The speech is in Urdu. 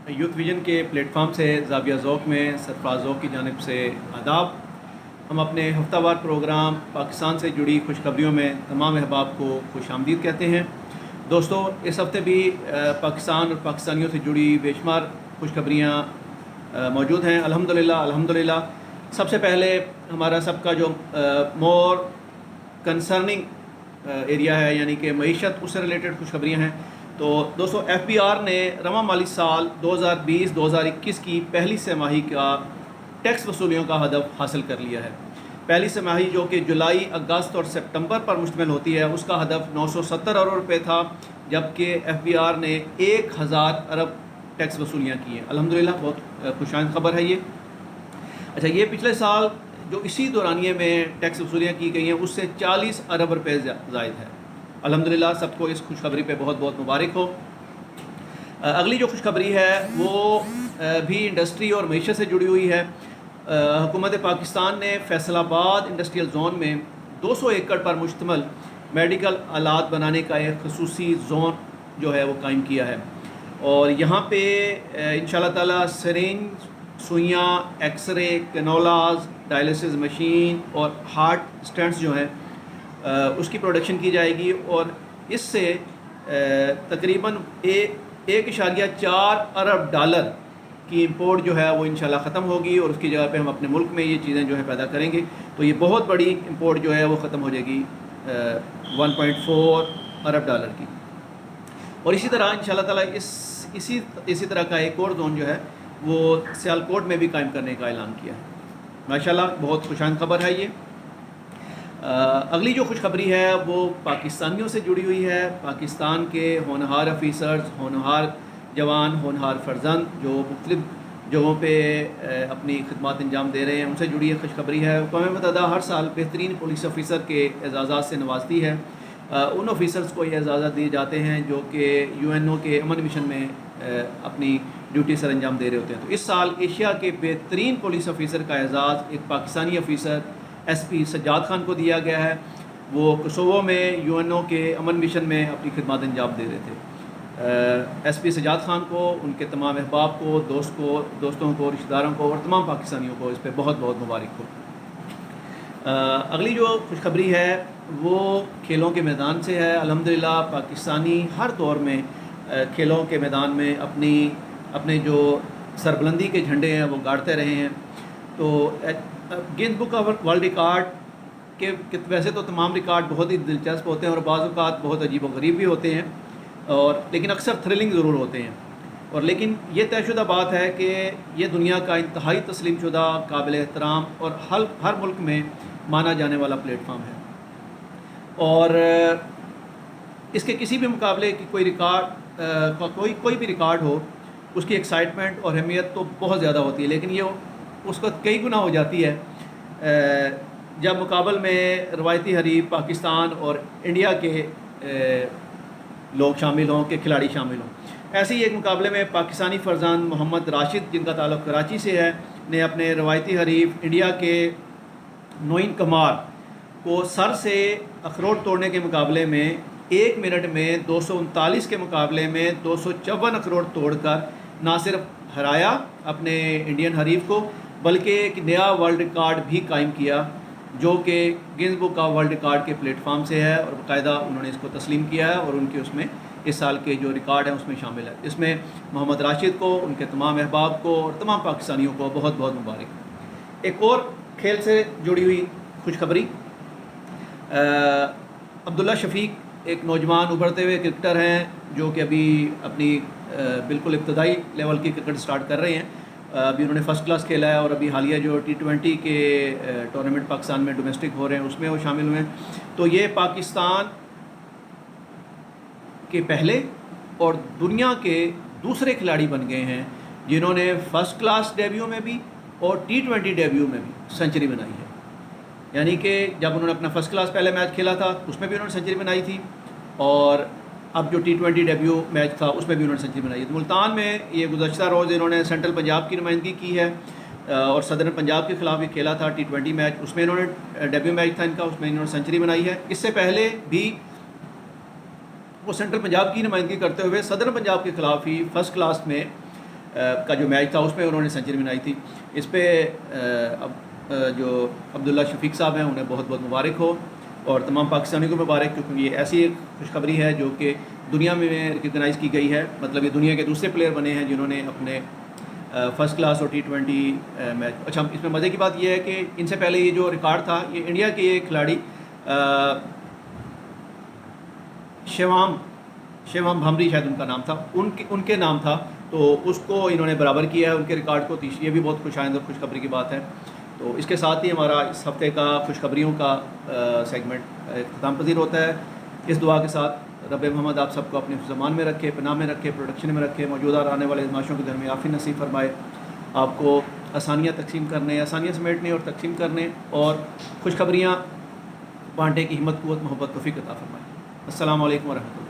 یوتھ ویژن کے پلیٹ فارم سے زاویہ ذوق میں سرفراز ذوق کی جانب سے آداب۔ ہم اپنے ہفتہ وار پروگرام پاکستان سے جڑی خوشخبریوں میں تمام احباب کو خوش آمدید کہتے ہیں۔ دوستو، اس ہفتے بھی پاکستان اور پاکستانیوں سے جڑی بے شمار خوشخبریاں موجود ہیں۔ الحمدللہ سب سے پہلے ہمارا سب کا جو مور کنسرننگ ایریا ہے، یعنی کہ معیشت، اس سے ریلیٹڈ خوشخبریاں ہیں۔ تو دوستو، ایف بی آر نے رواں مالی سال 2020-2021 کی پہلی سہ ماہی کا ٹیکس وصولیوں کا ہدف حاصل کر لیا ہے۔ پہلی سہ ماہی جو کہ جولائی، اگست اور سپتمبر پر مشتمل ہوتی ہے، اس کا ہدف 970 ارب روپے تھا، جبکہ ایف بی آر نے 1000 ارب ٹیکس وصولیاں کی ہیں۔ الحمدللہ بہت خوشائند خبر ہے یہ۔ اچھا، یہ پچھلے سال جو اسی دورانیے میں ٹیکس وصولیاں کی گئی ہیں، اس سے 40 ارب روپے زائد ہے۔ الحمدللہ سب کو اس خوشخبری پہ بہت بہت مبارک ہو۔ اگلی جو خوشخبری ہے وہ بھی انڈسٹری اور معیشت سے جڑی ہوئی ہے۔ حکومت پاکستان نے فیصل آباد انڈسٹریل زون میں 200 ایکڑ پر مشتمل میڈیکل آلات بنانے کا ایک خصوصی زون جو ہے وہ قائم کیا ہے، اور یہاں پہ انشاءاللہ تعالی سرنج، سوئیاں، ایکس رے، کینولاز، ڈائلسس مشین اور ہارٹ اسٹینٹس جو ہیں اس کی پروڈکشن کی جائے گی، اور اس سے تقریباً 1.4 ارب ڈالر کی امپورٹ جو ہے وہ انشاءاللہ ختم ہوگی، اور اس کی جگہ پہ ہم اپنے ملک میں یہ چیزیں جو ہے پیدا کریں گے۔ تو یہ بہت بڑی امپورٹ جو ہے وہ ختم ہو جائے گی 1.4 ارب ڈالر کی۔ اور اسی طرح انشاءاللہ تعالی اسی طرح کا ایک اور زون جو ہے وہ سیالکوٹ میں بھی قائم کرنے کا اعلان کیا ہے۔ ماشاءاللہ بہت خوشائند خبر ہے یہ۔ اگلی جو خوشخبری ہے وہ پاکستانیوں سے جڑی ہوئی ہے۔ پاکستان کے ہونہار آفیسرز، ہونہار جوان، ہونہار فرزند جو مختلف جگہوں پہ اپنی خدمات انجام دے رہے ہیں، ان سے جڑی یہ خوشخبری ہے۔ اقوام متحدہ ہر سال بہترین پولیس آفیسر کے اعزازات سے نوازتی ہے۔ ان آفیسرز کو یہ اعزازات دیے جاتے ہیں جو کہ UN کے امن مشن میں اپنی ڈیوٹی سر انجام دے رہے ہوتے ہیں۔ تو اس سال ایشیا کے بہترین پولیس آفیسر کا اعزاز ایک پاکستانی آفیسر SP سجاد خان کو دیا گیا ہے۔ وہ کوسوو میں UN کے امن مشن میں اپنی خدمات انجام دے رہے تھے۔ SP سجاد خان کو، ان کے تمام احباب کو، دوستوں کو، رشتہ داروں کو اور تمام پاکستانیوں کو اس پہ بہت بہت مبارک ہو۔ اگلی جو خوشخبری ہے وہ کھیلوں کے میدان سے ہے۔ الحمدللہ پاکستانی ہر دور میں کھیلوں کے میدان میں اپنے جو سربلندی کے جھنڈے ہیں وہ گاڑتے رہے ہیں۔ تو Guinness book of world record کے ویسے تو تمام ریکارڈ بہت ہی دلچسپ ہوتے ہیں اور بعض اوقات بہت عجیب و غریب بھی ہوتے ہیں، لیکن اکثر تھرلنگ ضرور ہوتے ہیں، لیکن یہ طے شدہ بات ہے کہ یہ دنیا کا انتہائی تسلیم شدہ، قابل احترام اور ہر ملک میں مانا جانے والا پلیٹ فارم ہے، اور اس کے کسی بھی مقابلے کی کوئی بھی ریکارڈ ہو، اس کی ایکسائٹمنٹ اور اہمیت تو بہت زیادہ ہوتی ہے، لیکن یہ اس وقت کئی گنا ہو جاتی ہے جب مقابل میں روایتی حریف پاکستان اور انڈیا کے لوگ شامل ہوں، کہ کھلاڑی شامل ہوں۔ ایسے ہی ایک مقابلے میں پاکستانی فرزند محمد راشد، جن کا تعلق کراچی سے ہے، نے اپنے روایتی حریف انڈیا کے نوئین کمار کو سر سے اخروٹ توڑنے کے مقابلے میں 1 منٹ میں 239 کے مقابلے میں 254 اخروٹ توڑ کر نہ صرف ہرایا اپنے انڈین حریف کو، بلکہ ایک نیا ورلڈ ریکارڈ بھی قائم کیا، جو کہ Guinness book of world record کے پلیٹ فارم سے ہے، اور باقاعدہ انہوں نے اس کو تسلیم کیا ہے، اور ان کے اس میں اس سال کے جو ریکارڈ ہیں اس میں شامل ہے۔ اس میں محمد راشد کو، ان کے تمام احباب کو اور تمام پاکستانیوں کو بہت بہت مبارک۔ ایک اور کھیل سے جڑی ہوئی خوشخبری، عبداللہ شفیق ایک نوجوان ابھرتے ہوئے کرکٹر ہیں جو کہ ابھی اپنی بالکل ابتدائی لیول کی کرکٹ سٹارٹ کر رہے ہیں۔ ابھی انہوں نے فرسٹ کلاس کھیلا ہے، اور ابھی حالیہ جو T20 کے ٹورنامنٹ پاکستان میں ڈومیسٹک ہو رہے ہیں اس میں وہ شامل ہوئے ہیں۔ تو یہ پاکستان کے پہلے اور دنیا کے دوسرے کھلاڑی بن گئے ہیں جنہوں نے فرسٹ کلاس ڈیبیو میں بھی اور T20 ڈیبیو میں بھی سنچری بنائی ہے۔ یعنی کہ جب انہوں نے اپنا فرسٹ کلاس پہلے میچ کھیلا تھا اس میں بھی انہوں نے سنچری بنائی تھی، اور اب جو T20 ڈیبیو میچ تھا اس میں بھی انہوں نے سنچری بنائی ہے۔ ملتان میں یہ گزشتہ روز انہوں نے سینٹرل پنجاب کی نمائندگی کی ہے، اور صدر پنجاب کے خلاف بھی کھیلا تھا T20 میچ، اس میں انہوں نے ڈیبیو میچ تھا ان کا، اس میں انہوں نے سنچری بنائی ہے۔ اس سے پہلے بھی وہ سینٹرل پنجاب کی نمائندگی کرتے ہوئے صدر پنجاب کے خلاف ہی فرسٹ کلاس میں کا جو میچ تھا اس میں انہوں نے سنچری بنائی تھی. اس پہ جو عبداللہ شفیق صاحب ہیں انہیں بہت بہت مبارک ہو, اور تمام پاکستانیوں کو مبارک, کیونکہ یہ ایسی ایک خوشخبری ہے جو کہ دنیا میں ریکگنائز کی گئی ہے. مطلب یہ دنیا کے دوسرے پلیئر بنے ہیں جنہوں نے اپنے فرسٹ کلاس اور T20 میچ. اچھا, اس میں مزے کی بات یہ ہے کہ ان سے پہلے یہ جو ریکارڈ تھا یہ انڈیا کے ایک کھلاڑی شیوام بھامری شاید ان کا نام تھا, ان کے نام تھا, تو اس کو انہوں نے برابر کیا ہے ان کے ریکارڈ کو. یہ بھی بہت خوش آئند اور خوشخبری کی بات ہے. تو اس کے ساتھ ہی ہمارا اس ہفتے کا خوشخبریوں کا سیگمنٹ اختتام پذیر ہوتا ہے. اس دعا کے ساتھ رب محمد آپ سب کو اپنے زمان میں رکھے, پناہ میں رکھے, پروڈکشن میں رکھے, موجودہ اور آنے والے ازمائشوں کے گھر میں عافیت نصیب فرمائے, آپ کو آسانیاں تقسیم کرنے, آسانیاں سمیٹنے اور تقسیم کرنے اور خوشخبریاں بانٹنے کی ہمت, قوت, محبت, توفیق عطا فرمائے. السلام علیکم ورحمۃ اللہ.